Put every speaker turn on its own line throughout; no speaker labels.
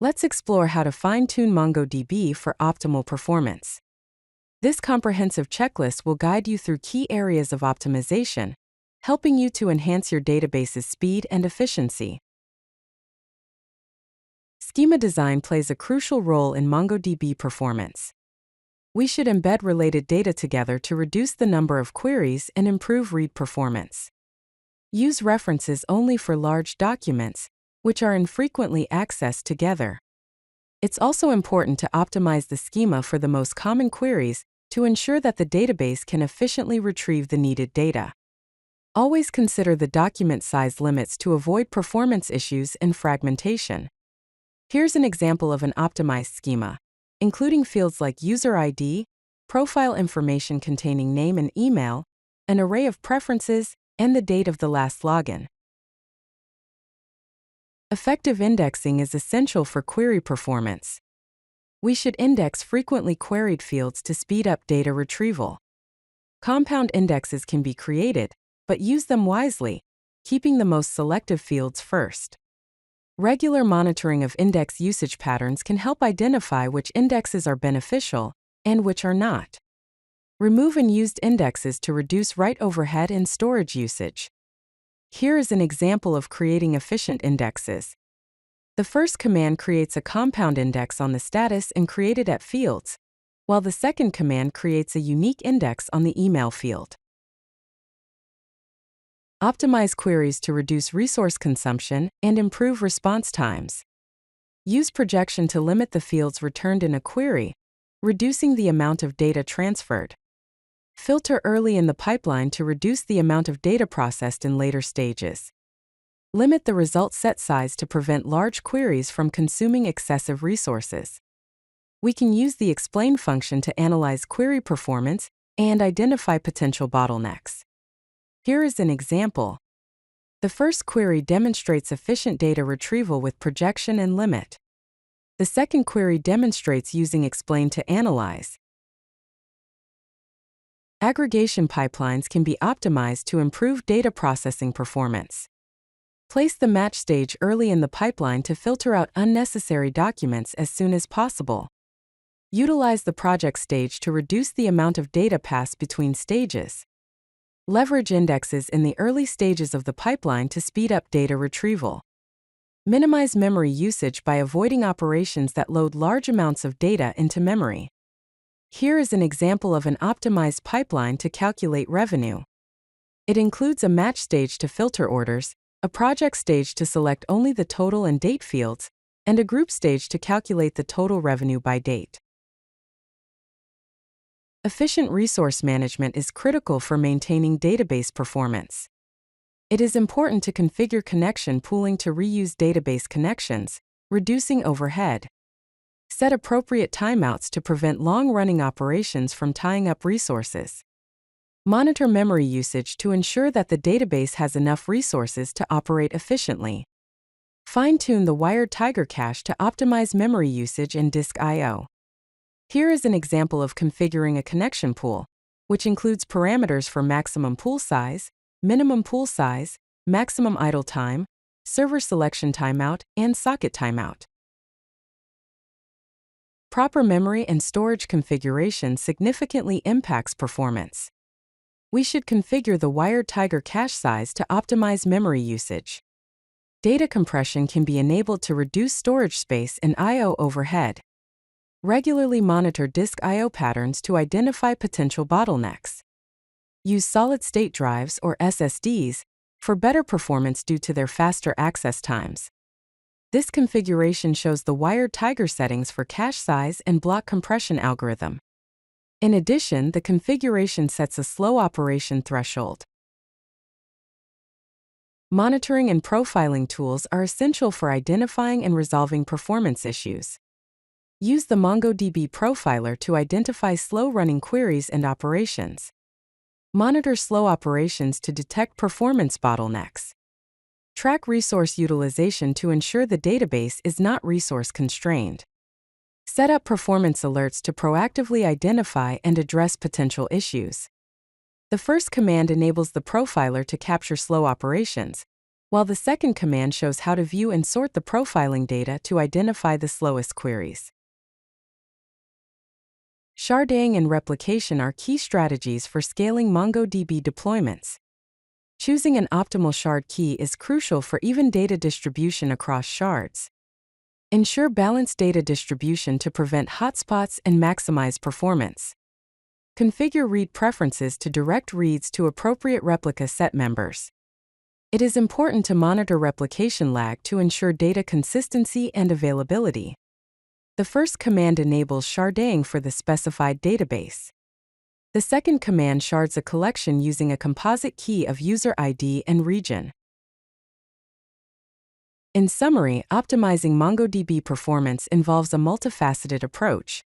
Let's explore how to fine-tune MongoDB for optimal performance. This comprehensive checklist will guide you through key areas of optimization, helping you to enhance your database's speed and efficiency. Schema design plays a crucial role in MongoDB performance. We should embed related data together to reduce the number of queries and improve read performance. Use references only for large documents, which are infrequently accessed together. It's also important to optimize the schema for the most common queries to ensure that the database can efficiently retrieve the needed data. Always consider the document size limits to avoid performance issues and fragmentation. Here's an example of an optimized schema, including fields like user ID, profile information containing name and email, an array of preferences, and the date of the last login. Effective indexing is essential for query performance. We should index frequently queried fields to speed up data retrieval. Compound indexes can be created, but use them wisely, keeping the most selective fields first. Regular monitoring of index usage patterns can help identify which indexes are beneficial and which are not. Remove unused indexes to reduce write overhead and storage usage. Here is an example of creating efficient indexes. The first command creates a compound index on the status and created at fields, while the second command creates a unique index on the email field. Optimize queries to reduce resource consumption and improve response times. Use projection to limit the fields returned in a query, reducing the amount of data transferred. Filter early in the pipeline to reduce the amount of data processed in later stages. Limit the result set size to prevent large queries from consuming excessive resources. We can use the explain function to analyze query performance and identify potential bottlenecks. Here is an example. The first query demonstrates efficient data retrieval with projection and limit. The second query demonstrates using explain to analyze. Aggregation pipelines can be optimized to improve data processing performance. Place the match stage early in the pipeline to filter out unnecessary documents as soon as possible. Utilize the project stage to reduce the amount of data passed between stages. Leverage indexes in the early stages of the pipeline to speed up data retrieval. Minimize memory usage by avoiding operations that load large amounts of data into memory. Here is an example of an optimized pipeline to calculate revenue. It includes a match stage to filter orders, a project stage to select only the total and date fields, and a group stage to calculate the total revenue by date. Efficient resource management is critical for maintaining database performance. It is important to configure connection pooling to reuse database connections, reducing overhead. Set appropriate timeouts to prevent long-running operations from tying up resources. Monitor memory usage to ensure that the database has enough resources to operate efficiently. Fine-tune the wired Tiger cache to optimize memory usage and disk I/O. Here is an example of configuring a connection pool, which includes parameters for maximum pool size, minimum pool size, maximum idle time, server selection timeout, and socket timeout. Proper memory and storage configuration significantly impacts performance. We should configure the wired Tiger cache size to optimize memory usage. Data compression can be enabled to reduce storage space and I/O overhead. Regularly monitor disk I/O patterns to identify potential bottlenecks. Use solid-state drives or SSDs for better performance due to their faster access times. This configuration shows the wired Tiger settings for cache size and block compression algorithm. In addition, the configuration sets a slow operation threshold. Monitoring and profiling tools are essential for identifying and resolving performance issues. Use the MongoDB profiler to identify slow-running queries and operations. Monitor slow operations to detect performance bottlenecks. Track resource utilization to ensure the database is not resource-constrained. Set up performance alerts to proactively identify and address potential issues. The first command enables the profiler to capture slow operations, while the second command shows how to view and sort the profiling data to identify the slowest queries. Sharding and replication are key strategies for scaling MongoDB deployments. Choosing an optimal shard key is crucial for even data distribution across shards. Ensure balanced data distribution to prevent hotspots and maximize performance. Configure read preferences to direct reads to appropriate replica set members. It is important to monitor replication lag to ensure data consistency and availability. The first command enables sharding for the specified database. The second command shards a collection using a composite key of user ID and region. In summary, optimizing MongoDB performance involves a multifaceted approach.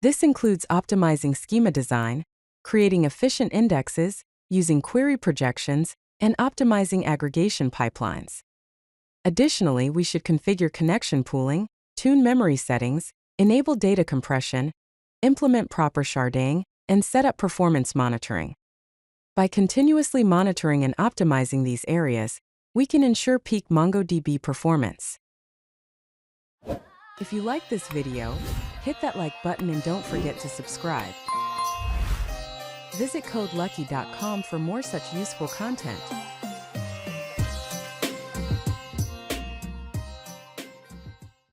This includes optimizing schema design, creating efficient indexes, using query projections, and optimizing aggregation pipelines. Additionally, we should configure connection pooling, tune memory settings, enable data compression, implement proper sharding, and set up performance monitoring. By continuously monitoring and optimizing these areas, we can ensure peak MongoDB performance. If you like this video, hit that like button and don't forget to subscribe. Visit CodeLucky.com for more such useful content.